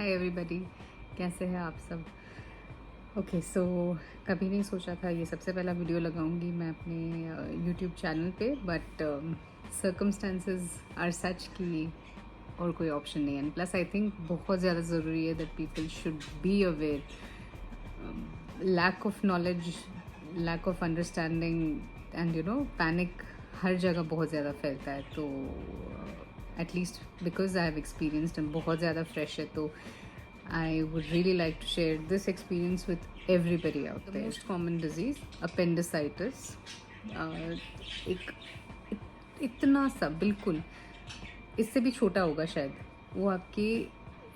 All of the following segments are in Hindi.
हाय एवरीबॉडी, कैसे हैं आप सब। ओके सो कभी नहीं सोचा था ये सबसे पहला वीडियो लगाऊंगी मैं अपने यूट्यूब चैनल पे, बट सर्कमस्टेंसेस आर सच कि और कोई ऑप्शन नहीं है। प्लस आई थिंक बहुत ज़्यादा ज़रूरी है that people should be aware. Lack of knowledge, lack of understanding and panic हर जगह बहुत ज़्यादा फैलता है। तो at least because I have experienced and बहुत ज़्यादा फ्रेश है, तो I would really like to share this experience with everybody out there. The most common disease, appendicitis. एक इतना सा बिल्कुल इससे भी छोटा होगा शायद, वो आपके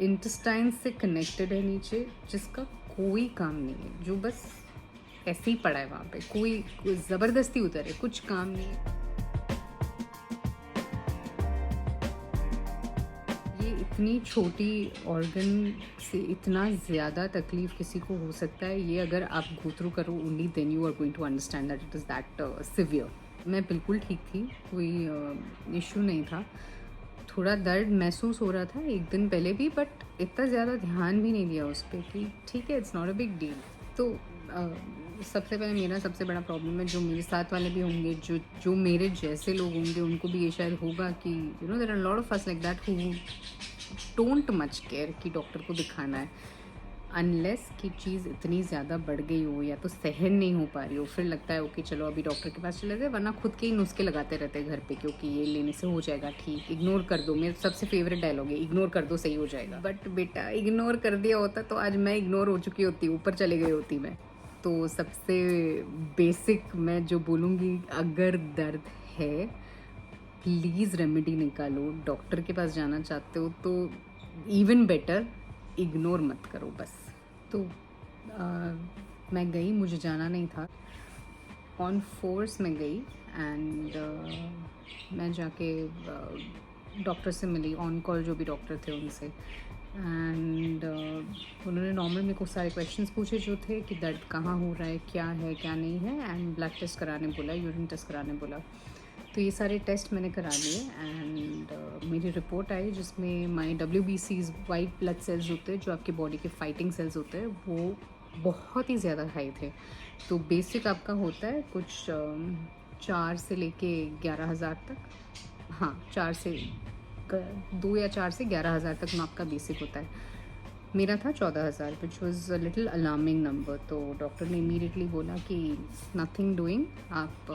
इंटेस्टाइन से कनेक्टेड है नीचे, जिसका कोई काम नहीं है, जो बस ऐसे ही पड़ा है वहाँ पे, कोई ज़बरदस्ती उतर है, कुछ काम नहीं है। इतनी छोटी ऑर्गन से इतना ज़्यादा तकलीफ़ किसी को हो सकता है, ये अगर आप गो थ्रू करो only then you are going to understand that it is that severe. मैं बिल्कुल ठीक थी, कोई इशू नहीं था। थोड़ा दर्द महसूस हो रहा था एक दिन पहले भी, बट इतना ज़्यादा ध्यान भी नहीं दिया उस पर कि ठीक है, it's not a big deal. तो सबसे पहले मेरा सबसे बड़ा प्रॉब्लम है, जो मेरे साथ वाले भी होंगे, जो मेरे जैसे लोग होंगे, उनको भी ये शायद होगा कि there are lot of us like that who don't much care कि डॉक्टर को दिखाना है, अनलेस कि चीज़ इतनी ज़्यादा बढ़ गई हो या तो सहन नहीं हो पा रही हो, फिर लगता है ओके चलो अभी डॉक्टर के पास चले जाए, वरना खुद के ही नुस्खे लगाते रहते हैं घर पे, क्योंकि ये लेने से हो जाएगा ठीक, इग्नोर कर दो। मेरा सबसे फेवरेट डायलॉग है, इग्नोर कर दो सही हो जाएगा। बट बेटा इग्नोर कर दिया होता तो आज मैं इग्नोर हो चुकी होती, ऊपर चले गई होती मैं। तो सबसे बेसिक मैं जो बोलूँगी, अगर दर्द है प्लीज़ रेमेडी निकालो। डॉक्टर के पास जाना चाहते हो तो इवन बेटर, इग्नोर मत करो बस। तो मैं गई, मुझे जाना नहीं था, ऑन फोर्स में गई एंड मैं जाके डॉक्टर से मिली, ऑन कॉल जो भी डॉक्टर थे उनसे, एंड उन्होंने नॉर्मल मेरे को सारे क्वेश्चंस पूछे जो थे कि दर्द कहाँ हो रहा है, क्या है क्या नहीं है, एंड ब्लड टेस्ट कराने बोला, यूरिन टेस्ट कराने बोला। तो ये सारे टेस्ट मैंने करा लिए एंड मेरी रिपोर्ट आई जिसमें माई WBCs, वाइट ब्लड सेल्स होते हैं जो आपकी बॉडी के फाइटिंग सेल्स होते हैं, वो बहुत ही ज़्यादा हाई थे। तो बेसिक आपका होता है कुछ 4 से लेके 11,000 तक, हाँ 2 या 4 से 11,000 तक आपका बेसिक होता है। मेरा था 14,000, which was a little alarming number. तो डॉक्टर ने इमीडिएटली बोला कि नथिंग डूइंग, आप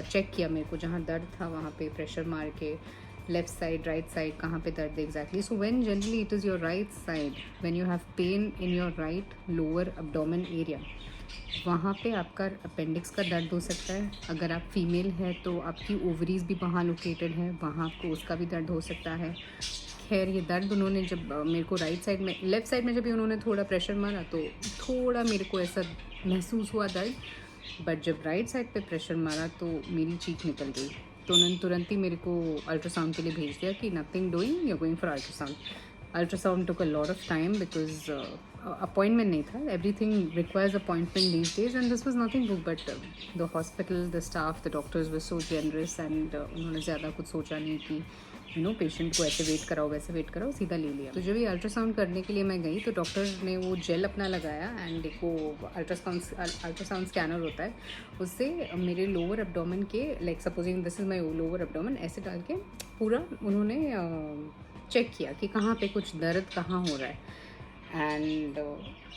चेक किया मेरे को, जहाँ दर्द था वहाँ पे प्रेशर मार के, लेफ्ट साइड राइट साइड कहाँ पे दर्द exactly. So when generally it is your right side, when you have pain in your right lower abdomen area, वहाँ पे आपका अपेंडिक्स का दर्द हो सकता है। अगर आप फीमेल है तो आपकी ओवरीज भी वहाँ लोकेटेड है, वहाँ आपको उसका भी दर्द हो सकता है। खैर ये दर्द उन्होंने जब मेरे को राइट साइड में, लेफ़्ट साइड में जब भी उन्होंने थोड़ा प्रेशर मारा तो थोड़ा मेरे को ऐसा महसूस हुआ दर्द, बट जब राइट साइड पे प्रेशर मारा तो मेरी चीख निकल गई। तो उन्होंने तुरंत ही मेरे को अल्ट्रासाउंड के लिए भेज दिया कि nothing doing, you going for ultrasound. Ultrasound took a lot of time because appointment नहीं था, everything requires appointment these days, and this was nothing book, but the hospital, the staff, the doctors were so generous, and उन्होंने ज़्यादा कुछ सोचा नहीं कि पेशेंट को ऐसे वेट कराओ वैसे वेट कराओ, सीधा ले लिया। तो जब ये अल्ट्रासाउंड करने के लिए मैं गई तो डॉक्टर ने वो जेल अपना लगाया एंड एक वो अल्ट्रासाउंड स्कैनर होता है, उससे मेरे लोअर एब्डोमेन के, like supposing this is my lower abdomen, ऐसे डाल के पूरा उन्होंने चेक किया कि कहाँ पे कुछ दर्द कहाँ हो रहा है। एंड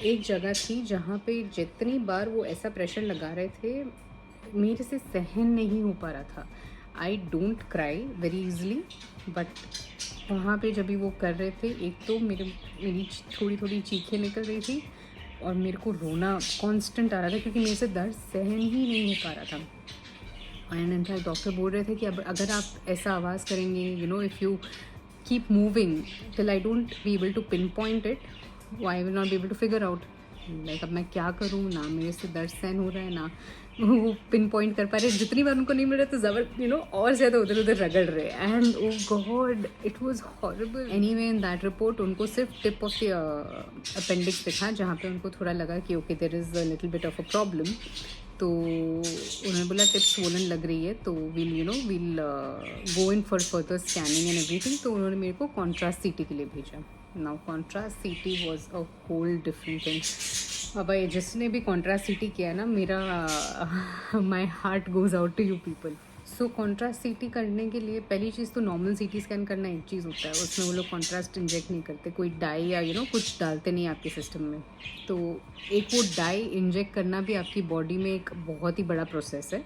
एक जगह थी जहाँ पे जितनी बार वो ऐसा प्रेशर लगा रहे थे मेरे से सहन नहीं हो पा रहा था। I don't cry very easily, but वहाँ पे जब भी वो कर रहे थे, एक तो मेरी थोड़ी थोड़ी चीखें निकल रही थी और मेरे को रोना कांस्टेंट आ रहा था, क्योंकि मेरे से दर्द सहन ही नहीं हो पा रहा था। एंड इनफैक्ट डॉक्टर बोल रहे थे कि अब अगर आप ऐसा आवाज़ करेंगे, if you keep moving till I don't be able to pinpoint it, I will not be able to figure out, like अब मैं क्या करूँ, ना मेरे से दर्द सहन हो रहा है, ना वो पिन पॉइंट कर पा रहे। जितनी बार उनको नहीं मिल रहा तो ज़बर और ज़्यादा उधर उधर रगड़ रहे, and oh god it was horrible. Anyway in that report उनको सिर्फ टिप ऑफ द अपेंडिक्स दिखा, जहाँ पे उनको थोड़ा लगा कि okay there is a little bit of a problem. तो उन्होंने बोला टिप्स स्वोलन लग रही है तो will go in for further scanning and everything. तो उन्होंने मेरे को कॉन्ट्रास्ट सीटी के लिए भेजा। Now contrast CT was a whole different thing. अब भाई जिसने भी कॉन्ट्रास्ट सीटी किया ना, मेरा my heart goes out to you people. So contrast CT करने के लिए पहली चीज़ तो नॉर्मल सीटी स्कैन करना एक चीज़ होता है, उसमें वो लोग कॉन्ट्रास्ट इंजेक्ट नहीं करते, कोई डाई या कुछ डालते नहीं आपके सिस्टम में। तो एक वो डाई इंजेक्ट करना भी आपकी बॉडी में एक बहुत ही बड़ा प्रोसेस है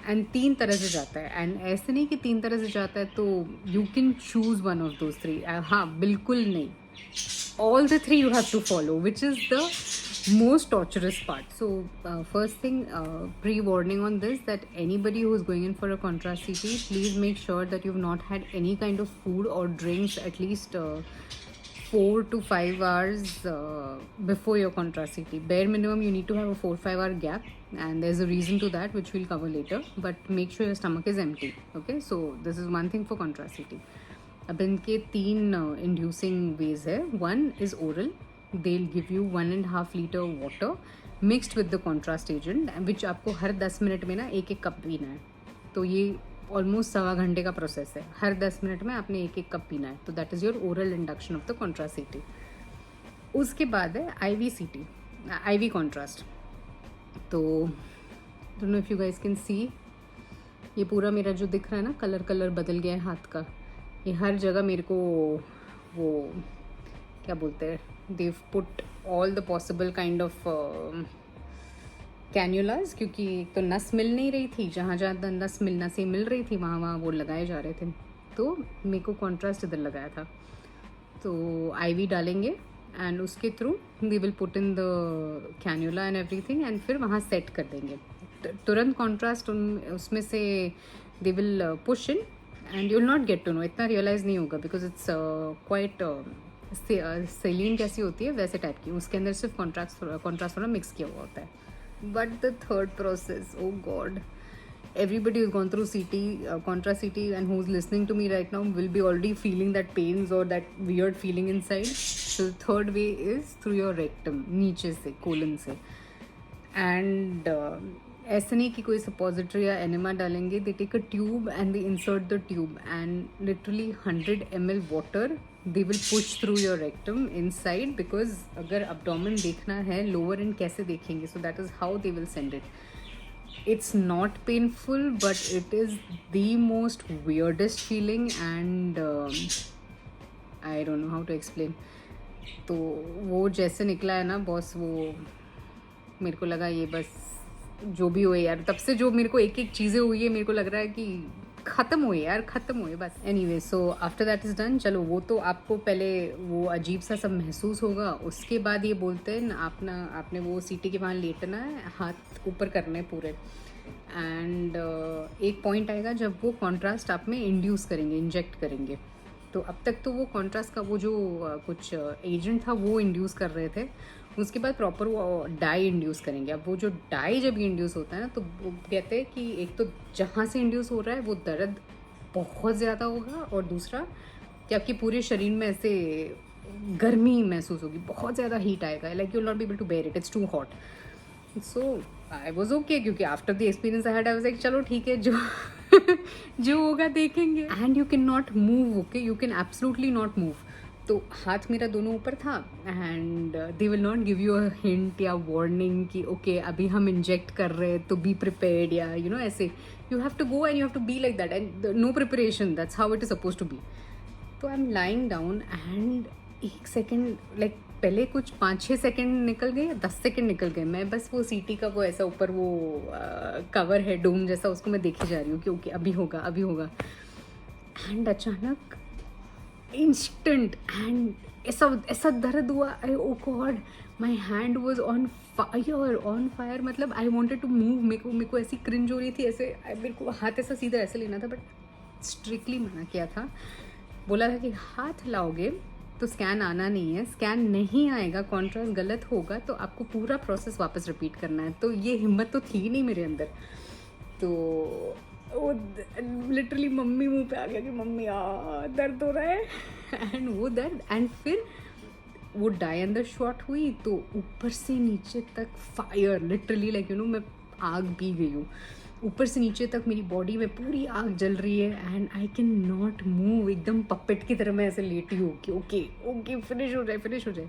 एंड 3 तरह से जाता है। एंड ऐसे नहीं कि 3 तरह से जाता है तो you can choose one of those 3। हाँ, बिल्कुल नहीं, all the 3 you have to follow, which is the most torturous part. So first thing, pre-warning on this, that anybody who is going in for a contrast CT, please make sure that you've not had any kind of food or drinks at least 4 to 5 hours before your contrast CT. Bare minimum you need to have a 4-5 hour gap, and there's a reason to that which we'll cover later, but make sure your stomach is empty. Okay, so this is one thing for contrast CT. अब इनके 3 इंड्यूसिंग वेज है। One is oral, they will give you 1.5 litre water mixed with the contrast agent, which आपको हर 10 मिनट में ना एक कप पीना है। तो ये ऑलमोस्ट 1.25 घंटे का प्रोसेस है, हर 10 मिनट में आपने एक कप पीना है। तो that is your oral induction of the contrast सीटी। उसके बाद है IV CT, IV कॉन्ट्रास्ट। तो don't know if you guys can see, ये पूरा मेरा जो दिख रहा है ना, कलर बदल गया है हाथ का। ये हर जगह मेरे को वो क्या बोलते हैं, they put all the possible kind of cannulas, क्योंकि एक तो नस मिल नहीं रही थी, जहाँ जहाँ नस मिलना से मिल रही थी वहाँ वो लगाए जा रहे थे। तो मेरे को कॉन्ट्रास्ट इधर लगाया था। तो IV डालेंगे एंड उसके through they will put in the cannula and everything, and फिर वहाँ सेट कर देंगे तुरंत कॉन्ट्रास्ट उसमें से they will push in, and you will not get to know, इतना रियलाइज़ नहीं होगा, बिकॉज इट्स क्वाइट सेलिन कैसी होती है वैसे टाइप की, उसके अंदर सिर्फ कॉन्ट्रास्ट थोड़ा मिक्स किया हुआ होता है। But the third process, oh god, everybody who's gone through CT, contrast CT, and who's listening to me right now will be already feeling that pains or that weird feeling inside. So the third way is through your rectum, नीचे से, colon से, and ऐसे नहीं कि कोई सपोजिटरी या एनिमा डालेंगे, they take a tube and they insert the tube and literally 100 ml water they will push through your rectum inside, because अगर अब्डोमेन देखना है लोअर एंड कैसे देखेंगे, so that is how they will send it. It's not painful, but it is the most weirdest feeling, and I don't know how to explain. तो वो जैसे निकला है ना बॉस, वो मेरे को लगा ये बस जो भी हुए यार, तब से जो मेरे को एक एक चीज़ें हुई है मेरे को लग रहा है कि ख़त्म हुए यार, ख़त्म हुए बस। Anyway, so after that is done, चलो वो तो आपको पहले वो अजीब सा सब महसूस होगा, उसके बाद ये बोलते हैं आपने वो सीटी के वहाँ लेटना है, हाथ ऊपर करने हैं पूरे, एंड एक पॉइंट आएगा जब वो कॉन्ट्रास्ट आप में इंड्यूस करेंगे, इंजेक्ट करेंगे। तो अब तक तो वो कॉन्ट्रास्ट का वो जो कुछ एजेंट था वो इंड्यूस कर रहे थे, उसके बाद प्रॉपर वो डाई इंड्यूस करेंगे। अब वो जो डाई जब इंड्यूस होता है ना, तो वो कहते हैं कि एक तो जहाँ से इंड्यूस हो रहा है वो दर्द बहुत ज़्यादा होगा, और दूसरा कि आपके पूरे शरीर में ऐसे गर्मी महसूस होगी, बहुत ज़्यादा हीट आएगा, like you will not be able to bear it, it's too hot. So I was okay, क्योंकि after the experience I had, I was like चलो ठीक है, जो जो होगा देखेंगे। And you can not move, okay, you can absolutely not move. तो हाथ मेरा दोनों ऊपर था, and they will not give you a hint या वार्निंग कि ओके अभी हम इंजेक्ट कर रहे हैं तो बी प्रिपेयर्ड, या यू नो ऐसे, you have to go and you have to be like that, and no preparation, that's how it is suppose to be. तो I am lying down, and 1 second, like पहले कुछ 5-6 सेकेंड निकल गए, 10 सेकेंड निकल गए, मैं बस वो सीटी का वो ऐसा ऊपर वो कवर है डोम जैसा, उसको मैं देखे जा रही हूँ कि ओके अभी होगा अभी होगा। एंड अचानक इंस्टेंट, एंड ऐसा दर्द हुआ, oh God, my hand was on fire, मतलब आई वॉन्टेड टू मूव, मेरे को ऐसी क्रिंज हो रही थी, ऐसे मेरे को हाथ ऐसा सीधा ऐसे लेना था, बट स्ट्रिक्टली मना किया था, बोला था कि हाथ लाओगे तो स्कैन आना नहीं है, स्कैन नहीं आएगा, कॉन्ट्रास्ट गलत होगा तो आपको पूरा प्रोसेस वापस रिपीट करना है। तो ये हिम्मत तो थी नहीं मेरे अंदर, तो वो लिटरली मम्मी मुंह पे आ गया कि मम्मी दर्द हो रहा है, एंड वो दर्द, एंड फिर वो डाई अंदर शॉट हुई, तो ऊपर से नीचे तक fire, literally like you know, मैं आग पी गई हूँ, ऊपर से नीचे तक मेरी बॉडी में पूरी आग जल रही है and I can not move, एकदम पपेट की तरह मैं ऐसे लेटी हूँ कि ओके ओके फिनिश हो जाए।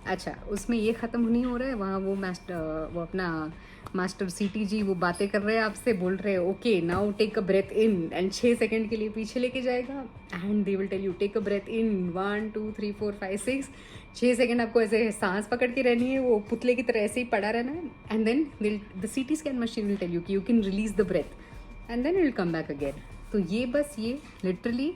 अच्छा, उसमें ये ख़त्म नहीं हो रहा है, वहाँ वो अपना मास्टर सीटी जी वो बातें कर रहे हैं आपसे, बोल रहे हैं okay now take a breath in, and 6 second के लिए पीछे लेके जाएगा and they will tell you take a breath in 1 2 3 4 5 6, 6 second आपको ऐसे सांस पकड़ के रहनी है, वो पुतले की तरह ऐसे ही पड़ा रहना है and then the CT scan machine will tell you कि you can release the breath and then it will come back again. तो ये बस ये लिटरली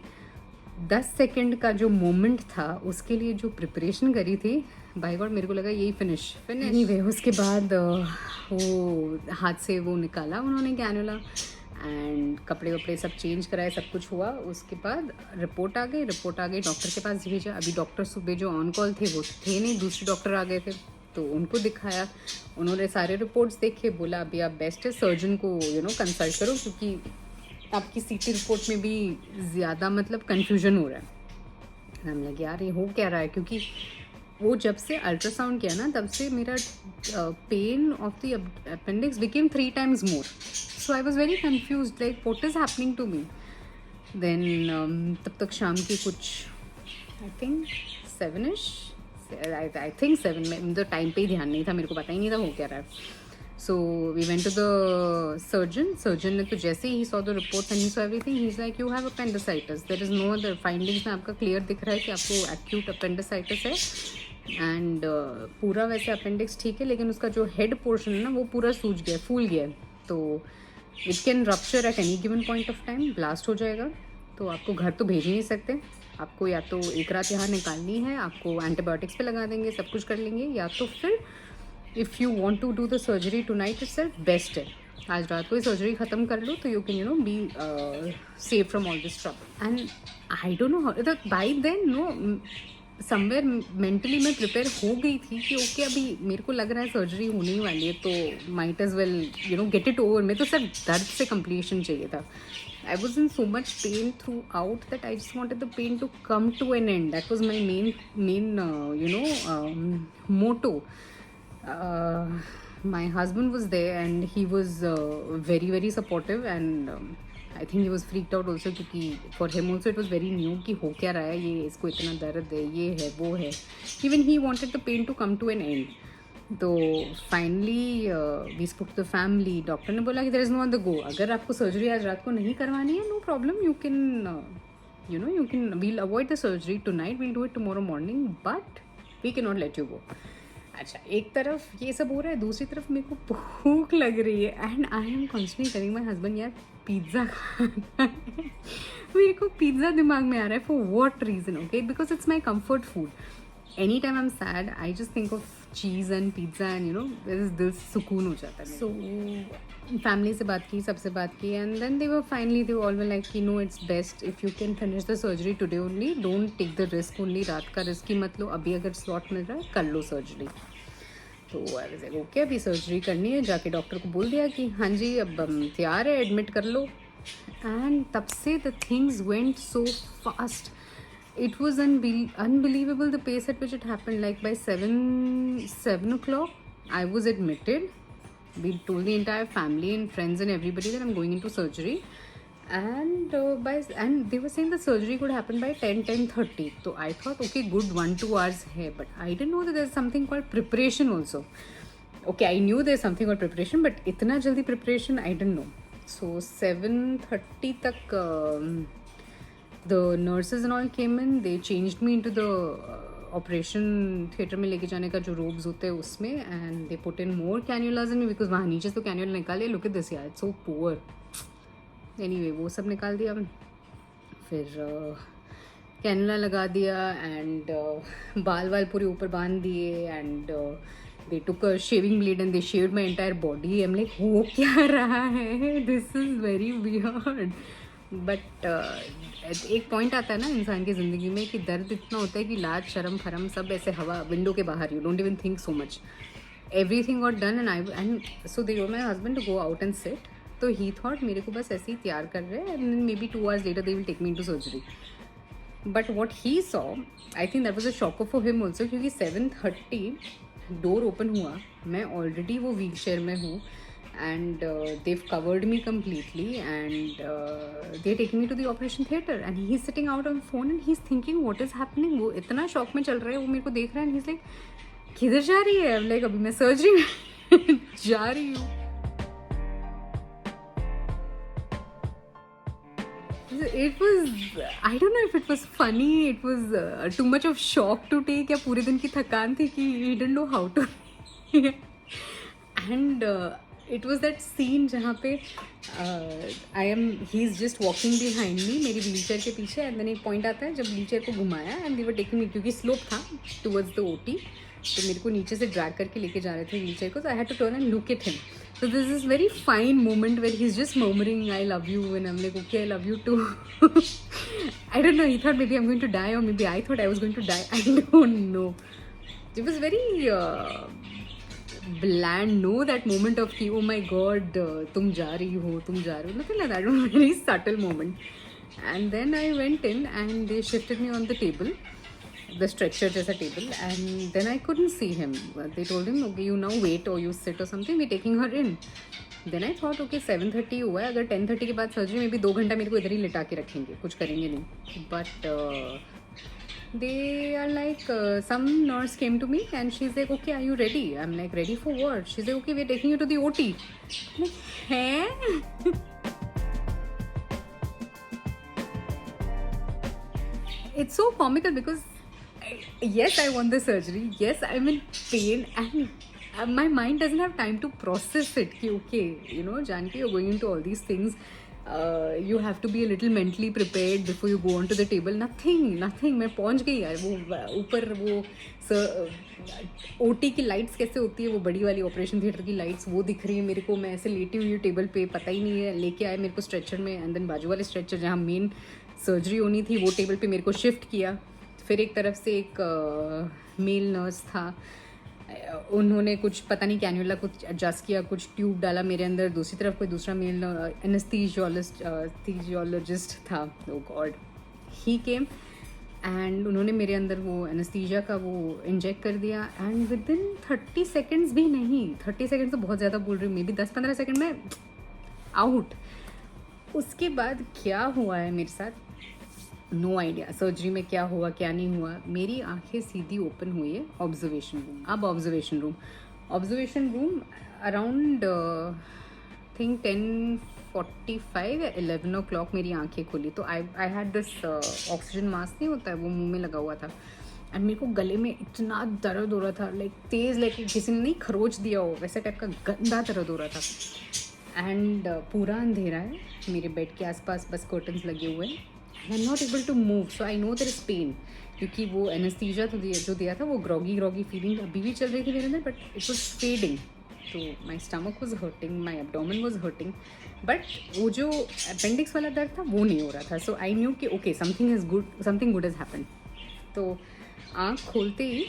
10 सेकंड का जो मोमेंट था उसके लिए जो प्रिपरेशन करी थी, बाय गॉड मेरे को लगा यही फिनिश एनीवे। उसके बाद वो हाथ से वो निकाला उन्होंने कैनुला एंड कपड़े वपड़े सब चेंज कराए, सब कुछ हुआ। उसके बाद रिपोर्ट आ गई, डॉक्टर के पास भेजा। अभी डॉक्टर सुबह जो ऑन कॉल थे वो थे नहीं, दूसरे डॉक्टर आ गए थे तो उनको दिखाया, उन्होंने सारे रिपोर्ट्स देखे, बोला अभी आप बेस्ट है सर्जन को कंसल्ट करो क्योंकि आपकी सीटी रिपोर्ट में भी ज़्यादा मतलब कन्फ्यूजन हो रहा है। हम लगे यार ये हो क्या रहा है, क्योंकि वो जब से अल्ट्रासाउंड किया ना तब से मेरा pain of the appendix became 3 times more, so I was very confuse like what is happening to me. Then तब तक शाम के कुछ I think 7ish, I think 7 में तो टाइम पे ही ध्यान नहीं था, मेरे को पता ही नहीं था हो क्या रहा है। So we went to the surgeon ने तो जैसे ही saw the reports and he saw everything, he's like you have appendicitis, there is no other findings में आपका clear दिख रहा है कि आपको acute appendicitis है and पूरा वैसे appendix ठीक है लेकिन उसका जो head portion है ना वो पूरा सूज गया, फूल गया है, तो it can rupture at any given point of time, blast हो जाएगा। तो आपको घर तो भेज ही नहीं सकते, आपको या तो एक रात यहाँ निकालनी है, आपको एंटीबायोटिक्स पे लगा देंगे, सब कुछ कर लेंगे, या तो फिर if you want to do the surgery tonight itself, best है आज रात को ही सर्जरी ख़त्म कर लो तो you can be save from all this trouble. And I don't know by then somewhere mentally मैं प्रिपेयर हो गई थी कि ओके अभी मेरे को लग रहा है सर्जरी होने ही वाली है तो might as well get it over. मैं तो सिर्फ दर्द से कंप्लीशन चाहिए था। I was in so much pain throughout that I just wanted the pain to come to an end. That was my main motto. My husband was there and he was very very supportive and I think he was freaked out also क्योंकि for him also it was very new कि हो क्या रहा है, ये इसको इतना दर्द है, ये है वो है। Even he wanted the pain to come to an end. तो finally we spoke to the family, doctor ने बोला कि there is no other go, अगर आपको सर्जरी आज रात को नहीं करवानी है no problem, you can we'll avoid the surgery tonight, we'll do it tomorrow morning but we can not let you go. अच्छा, एक तरफ ये सब हो रहा है, दूसरी तरफ मेरे को भूख लग रही है and I am constantly telling my husband यार पिज़्ज़ा खाना है। मेरे को पिज़्ज़ा दिमाग में आ रहा है for what reason, okay, because it's my comfort food. Any time I am sad I just think of cheese and pizza and दिल सुकून हो जाता है। सो फैमिली से बात की, सबसे बात की and then they all were like कि no it's best if you can finish the surgery today only, don't take the risk only, रात का रिस्क ही मत लो, अभी अगर स्लॉट मिल रहा है कर लो सर्जरी। तो आई वाज लाइक ओके अभी सर्जरी करनी है, जाके डॉक्टर को बोल दिया कि हाँ जी अब तैयार है, एडमिट कर लो। एंड तब से the things went so fast, it was unbelievable the pace at which it happened. Like by 7 o'clock I was admitted. We told the entire family and friends and everybody that I'm going into surgery, and they were saying the surgery could happen by 10:30. So I thought okay good 1-2 hours hai, but I didn't know that there's something called preparation also. Okay, I knew there's something called preparation but itna jaldi preparation I didn't know. So 7:30 tak the nurses and all came in, they changed me into the operation theatre में लेके जाने का जो robes होते हैं उसमें, and they put in more cannulas in me because वहाँ नीचे तो cannula निकाले, look at this यार, it's so poor. Anyway वो सब निकाल दिया, फिर कैनुला लगा दिया एंड बाल वाल पूरे ऊपर बांध दिए and they took a shaving blade and they shaved my entire body. I'm like हो क्या रहा है, this is very weird. But एक पॉइंट आता है ना इंसान की ज़िंदगी में कि दर्द इतना होता है कि लाज शर्म फरम सब ऐसे हवा विंडो के बाहर, you don't even think so much, everything got done and so they told my husband to go out and sit, तो ही थॉट मेरे को बस ऐसे ही तैयार कर रहे हैं and maybe 2 hours later they will take me into surgery. But what he saw I think that was a shocker for him also, क्योंकि 7:30 डोर ओपन हुआ, मैं ऑलरेडी वो व्हील चेयर में हूँ and they've covered me completely, and they're taking me to the operation theater, and he's sitting out on phone and he's thinking what is happening. वो इतना शॉक में चल रहा है, वो मेरे को देख रहा है, and he's like किधर जा रही है? I'm like अभी मैं सर्जरी में जा रही हूँ. It was, I don't know if it was funny, it was too much of shock to take, या पूरे दिन की थकान थी कि he didn't know how to and it was that scene जहाँ पे he's just walking behind me, मेरी व्हीलचेयर के पीछे, and then एक पॉइंट आता है जब व्हीलचेयर को घुमाया and they were taking me, क्योंकि स्लोप था towards the OT, तो मेरे को नीचे से ड्रैग करके लेके जा रहे थे व्हीलचेयर को, so I had to turn and look at him. So there's this very fine moment where he's just murmuring, I love you, and I'm like, okay, I love you too. I don't know, he thought maybe I'm going to die, or maybe I thought I was going to die. I don't know. It was very bland, no, that moment of, oh my god, tum ja rahi ho, nothing like that. It was a very subtle moment. And then I went in and they shifted me on the table, the stretcher जैसा table, and then I couldn't see him. They told him, okay, you now wait or you sit or something, we're taking her in. Then I thought, okay, 7:30 हुआ है, अगर 10:30 के बाद सर्जरी में भी 2 घंटा मेरे को इधर ही लिटा के रखेंगे, कुछ करेंगे नहीं. But they are like, some nurse came to me and she's like, okay, are you ready? I'm like, ready for what? She's like, okay, we're taking you to the OT. I'm like, hey? It's so comical because yes, I want the surgery, yes, I'm in pain, and my mind doesn't have time to process it कि okay, you know, Janki, you're going into all these things, you have to be a little mentally prepared before you go onto the table. Nothing. मैं पहुंच गई यार. वो ऊपर वो OT की लाइट्स कैसे होती है, वो बड़ी वाली ऑपरेशन थिएटर की लाइट्स, वो दिख रही है मेरे को. मैं ऐसे लेटी हुई हूँ टेबल पे, पता ही नहीं है. लेके आए मेरे को स्ट्रेचर में, एंड देन बाजू वाले स्ट्रेचर जहाँ मेन सर्जरी होनी थी वो टेबल पे मेरे को शिफ्ट किया. फिर एक तरफ से एक मेल नर्स था, उन्होंने कुछ पता नहीं कैन्यूला कुछ एडजस्ट किया, कुछ ट्यूब डाला मेरे अंदर. दूसरी तरफ कोई दूसरा मेल एनेस्थीजियोलॉजिस्ट था. ओ गॉड, ही केम एंड उन्होंने मेरे अंदर वो एनेस्थीजिया का वो इंजेक्ट कर दिया. एंड विद इन 30 सेकेंड्स भी नहीं, 30 सेकेंड्स तो बहुत ज़्यादा बोल रही हूँ, मे बी 10-15 सेकेंड में आउट. उसके बाद क्या हुआ है मेरे साथ, नो आइडिया. सर्जरी में क्या हुआ क्या नहीं हुआ, मेरी आंखें सीधी ओपन हुई है ऑब्जर्वेशन रूम. अब ऑब्जर्वेशन रूम अराउंड थिंक 10:45 या 11 o'clock मेरी आंखें खुली. तो I had this oxygen mask नहीं होता है, वो मुंह में लगा हुआ था. एंड मेरे को गले में इतना दर्द हो रहा था, लाइक तेज़, लाइक किसी ने नहीं खरोच दिया हो वैसे टाइप का गंदा दर्द हो रहा था. एंड पूरा अंधेरा है, मेरे बेड के आसपास बस कर्टन्स लगे हुए हैं. I am not able to move, so I know there is pain, क्योंकि वो एनेस्थीजिया तो जो दिया था वो ग्रॉगी फीलिंग अभी भी चल रही थी मेरे अंदर, बट इट वॉज फेडिंग. तो my stomach was hurting, my abdomen was hurting, but वो जो अपेंडिक्स वाला दर्द था वो नहीं हो रहा था. सो आई न्यू कि okay, something good has happen. तो आँख खोलते ही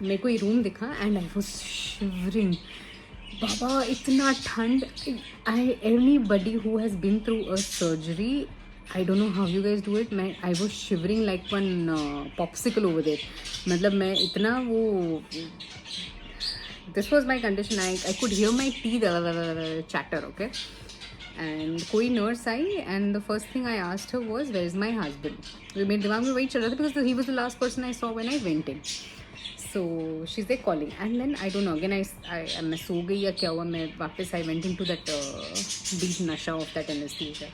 मेरे को ये रूम दिखा एंड आई वॉज शिवरिंग. बाबा इतना ठंड. Anybody who has been through a surgery, I don't know how you guys do it. I was shivering like one popsicle over there. मतलब मैं इतना वो, this was my condition. I could hear my teeth chatter, okay? And कोई nurse I and the first thing I asked her was, where is my husband? मेरे दिमाग में वही चल रहा था because he was the last person I saw when I went in. So she's there calling, and then I don't know, again मैं सो गई या क्या हुआ, मैं वापस I went into that deep nasha of that anesthesia.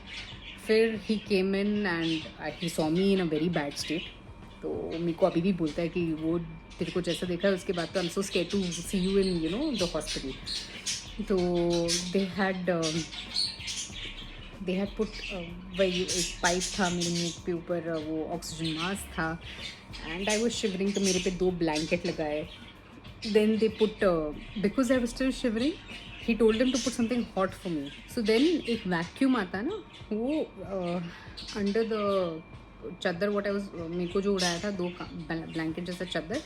फिर he came in and he saw me in a very bad state. तो मेरे को अभी भी बोलता है कि वो तेरे को जैसा देखा है उसके बाद तो I'm so scared to see you in, you know, the hospital. तो they had put वही एक पाइप था मेरे मुँह पे ऊपर, वो ऑक्सीजन मास्क था, and I was shivering, तो मेरे पे 2 ब्लैंकेट लगाए. Then they put, because I was still shivering, he told them to put something hot for me. So then एक वैक्यूम आता है ना, वो अंडर द चादर, what I was, मेरे को जो उड़ाया था 2 ब्लैंकेट जैसा चादर,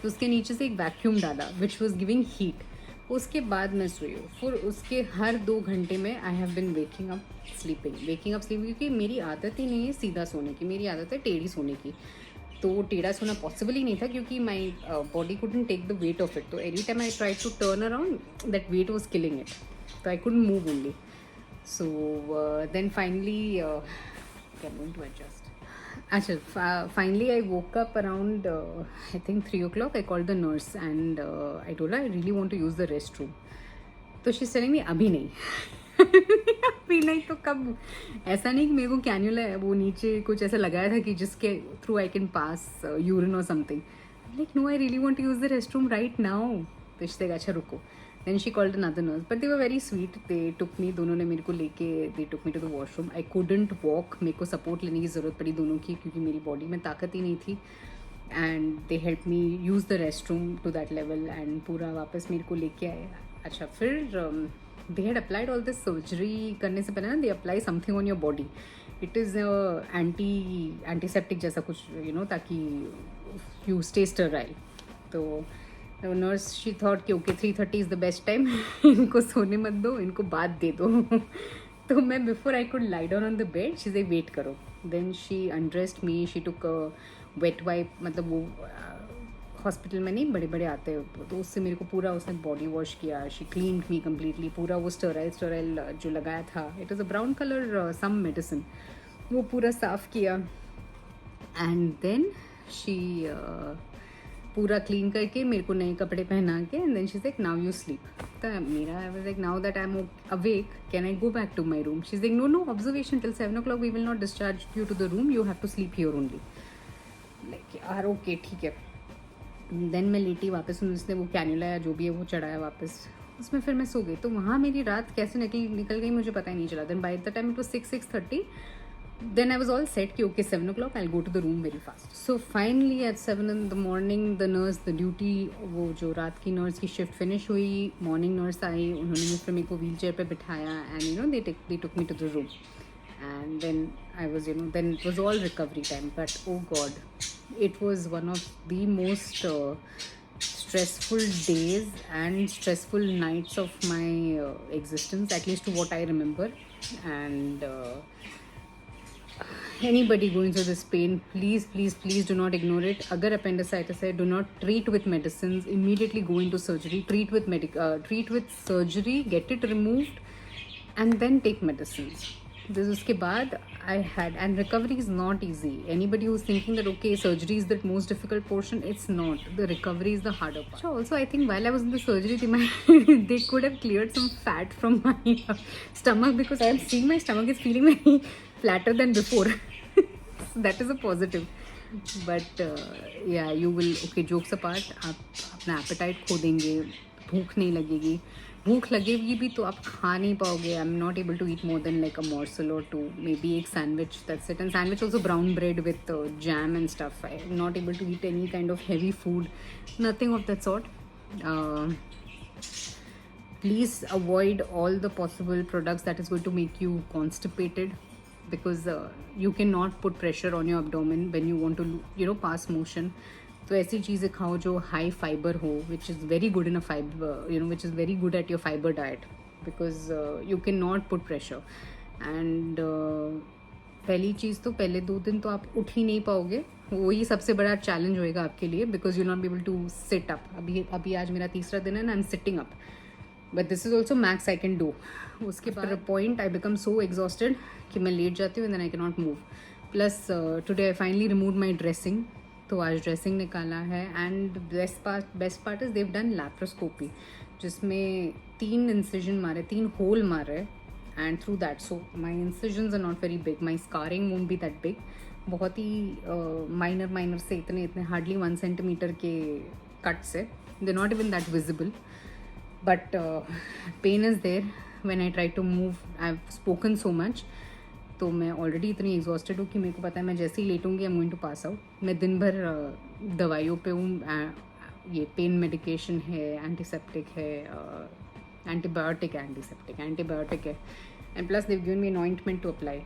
तो उसके नीचे से एक वैक्यूम डाला which was giving heat. उसके बाद मैं सोई हूँ. फिर उसके हर 2 घंटे में I have been waking up sleeping, क्योंकि मेरी आदत ही नहीं है सीधा सोने की, मेरी आदत है टेढ़ी सोने की. तो टेढ़ा सोना पॉसिबल ही नहीं था क्योंकि my body couldn't take the weight of it. तो every time I try to turn around that weight was killing it. तो I couldn't move only. So then finally, I'm going to adjust. Actually, finally I woke up around I think 3 o'clock. I called the nurse and I told her I really want to use the restroom. तो she's telling me अभी नहीं. अभी नहीं तो कब? ऐसा नहीं कि मेरे को कैन्यूला है वो नीचे कुछ ऐसा लगाया था कि जिसके through I can pass urine और something. Like no, I really want to use the restroom right now. तो she अच्छा रुको. Then she called another nurse, but they were very sweet. They took me, दोनों ने मेरे को लेके they took me to the washroom. I couldn't walk. मेरे को support लेने की ज़रूरत पड़ी दोनों की क्योंकि मेरी बॉडी में ताकत ही नहीं थी. And they helped me use the restroom to that level and पूरा वापस मेरे को लेके आए. अच्छा फिर they had applied all this surgery करने से पहले ना they apply something on your body. It is antiseptic जैसा कुछ ताकि you stay sterile. तो नर्स शी थॉट कि okay 3:30 is the best time. इनको सोने मत दो, इनको बात दे दो. तो मैं before I could lie down on the bed she say wait करो. Then she undressed me. She took wet wipe, मतलब वो हॉस्पिटल में नहीं बड़े बड़े आते हैं तो उससे मेरे को पूरा उसने बॉडी वॉश किया. She clean me completely. पूरा वो स्टेराइल जो लगाया था, it was a brown colour some medicine, वो पूरा साफ़ किया. एंड देन शी पूरा क्लीन करके मेरे को नए कपड़े पहना के and then she is like now you sleep. तो मेरा I was like now that I am awake can I go back to my room. She is like no observation till 7 o'clock we will not discharge you to the room, you have to sleep here only. Like यार ओके ठीक है. देन मैं लेटी वापस, उसने वो कैन्यूला या जो भी है वो चढ़ाया वापस, उसमें फिर मैं सो गई. तो वहाँ मेरी रात कैसे निकल गई मुझे पता ही नहीं चला. Then by the time it was 6:30. Then I was all set कि okay 7 o'clock I'll go to the room very fast. So finally at 7 in the morning the nurse, the duty, वो जो रात की नर्स की शिफ्ट फिनिश हुई, मॉर्निंग नर्स आई, उन्होंने फिर मेरे को व्हील चेयर पर बिठाया and they took me to the room. And then I was then it was all recovery time. But oh god, it was one of the most stressful days and stressful nights of my existence, at least to what I remember. And anybody going through this pain, please do not ignore it. Agar appendicitis hai, do not treat with medicines, immediately go into surgery. Treat with surgery, get it removed and then take medicines. This uske baad I had, and recovery is not easy. Anybody who's thinking that okay surgery is the most difficult portion, it's not. The recovery is the harder part. So also I think while I was in the surgery they could have cleared some fat from my stomach, because I am seeing my stomach is feeling very flatter than before. So that is a positive. But yeah, you will, okay jokes apart, आप अपना appetite खो देंगे, भूख नहीं लगेगी. भूख लगेगी भी तो आप खा नहीं पाओगे. I am not able to eat more than like a morsel और टू, मे बी एक sandwich, that's it. And sandwich also brown bread with jam and stuff. I am not able to eat any kind of heavy food, nothing of that sort. Please avoid all the possible products that is going to make you constipated, because you cannot put pressure on your abdomen when you want to pass motion. तो ऐसी चीज़ें खाओ जो हाई फाइबर हो, which is very good in a fibre, which is very good at your fibre diet, because you can not put pressure. And पहली चीज़ तो पहले 2 दिन तो आप उठ ही नहीं पाओगे, वही सबसे बड़ा चैलेंज होएगा आपके लिए, because you not be able to sit up. अभी आज मेरा 3रा दिन है ना, I am sitting up, but this is also max I can do. उसके बाद point I become so exhausted कि मैं लेट जाती हूँ and then I can not move. Plus today I finally remove my dressing. तो आज ड्रेसिंग निकाला है. And best part is they've done laparoscopy, जिसमें 3 इंसिजन मारे, 3 होल मारे. And through that, so my incisions are not very big, my scarring won't be that big. बहुत ही माइनर से इतने हार्डली 1 सेंटीमीटर के कट्स है, they not even that visible. But pain is there when I try to move. I have spoken so much, तो मैं ऑलरेडी इतनी एग्जॉस्टेड हूँ कि मेरे को पता है मैं जैसे ही लेटूंगी I am going to pass out. मैं दिन भर दवाइयों पे हूँ. ये पेन मेडिकेशन है, एंटीसेप्टिक है, एंटीबायोटिक है, and plus they've given me an ointment to apply.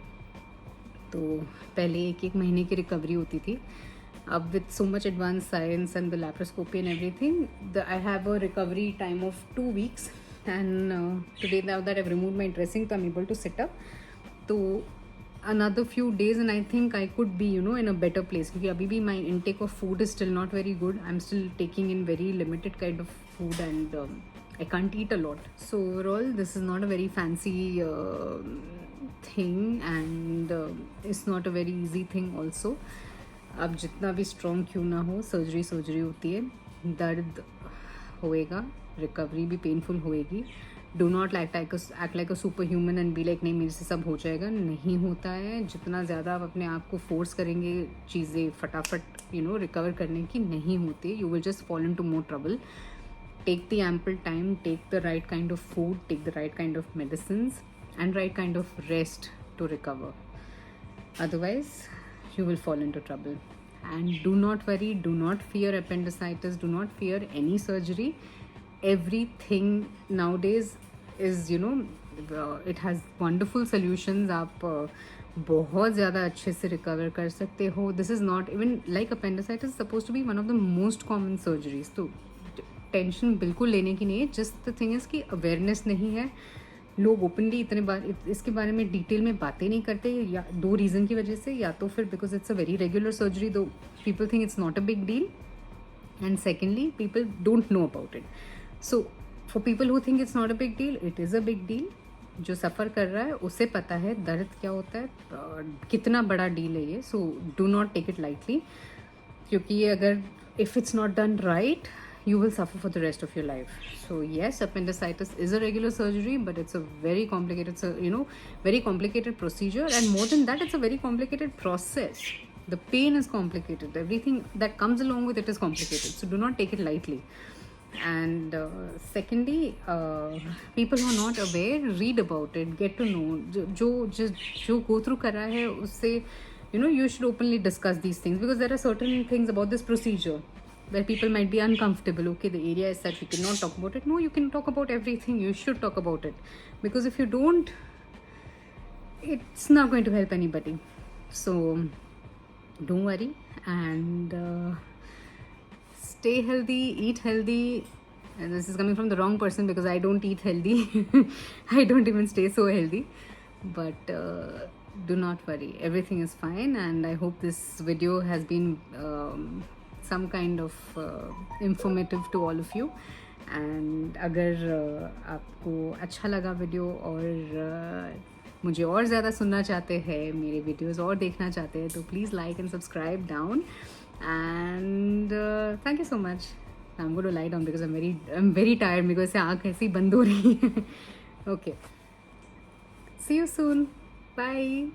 तो पहले 1 महीने की रिकवरी होती थी. अब with so much advance science and the laparoscopy and everything, I have a recovery time of 2 weeks. And today now that I have removed my dressing, तो I am able to sit up. तो another few days and I think I could be, you know, in a better place, क्योंकि अभी भी my intake of food is still not very good. I'm still taking in very limited kind of food and I can't eat a lot. So overall this is not a very fancy thing and it's not a very easy thing also. अब जितना भी स्ट्रॉन्ग क्यों ना हो, सर्जरी होती है, दर्द होएगा, रिकवरी भी पेनफुल होएगी. Do not act like a super human and be like नहीं मेरे से सब हो जाएगा. नहीं होता है. जितना ज़्यादा आप अपने आप को फोर्स करेंगे चीज़ें फटाफट यू नो रिकवर करने की, नहीं होती. You will just fall into more trouble. Take the ample time, take the right kind of food, take the right kind of medicines and right kind of rest to recover. Otherwise, you will fall into trouble. And do not worry, do not fear appendicitis, do not fear any surgery. Everything nowadays is, you know, it has wonderful solutions. आप बहुत ज़्यादा अच्छे से रिकवर कर सकते हो. This is not even like appendicitis suppose to be one of the most common surgeries. तो टेंशन बिल्कुल लेने की नहीं है. जस्ट द थिंग इज़ कि अवेयरनेस नहीं है. लोग ओपनली इतने बार इसके बारे में डिटेल में बातें नहीं करते, या दो रीज़न की वजह से. या तो फिर because it's a very regular surgery, though people think it's not a big deal, and secondly people don't know about it. So for people who think it's not a big deal, it is a big deal. जो सफ़र कर रहा है उसे पता है दर्द क्या होता है, कितना बड़ा डील है ये. So do not take it lightly, क्योंकि ये अगर if it's not done right you will suffer for the rest of your life. So yes, appendicitis is a regular surgery, but it's a very complicated, very complicated procedure, and more than that, it's a very complicated process. The pain is complicated. Everything that comes along with it is complicated. So do not take it lightly. And secondly, people who are not aware, read about it, get to know. जो go through कर रहा है उससे, you should openly discuss these things, because there are certain things about this procedure where people might be uncomfortable. Okay, the area is that we cannot talk about it. No, you can talk about everything. You should talk about it, because if you don't, it's not going to help anybody. So don't worry, and stay healthy, eat healthy. And this is coming from the wrong person, because I don't eat healthy. I don't even stay so healthy. But do not worry, everything is fine. And I hope this video has been some kind of informative to all of you. And अगर आपको अच्छा लगा वीडियो और मुझे और ज़्यादा सुनना चाहते हैं, मेरे वीडियोस और देखना चाहते हैं, तो please like and subscribe down. And thank you so much. I am going to lie down because I am very tired. मेरे को ऐसे आँख ऐसी बंद हो रही है. Okay, see you soon. Bye.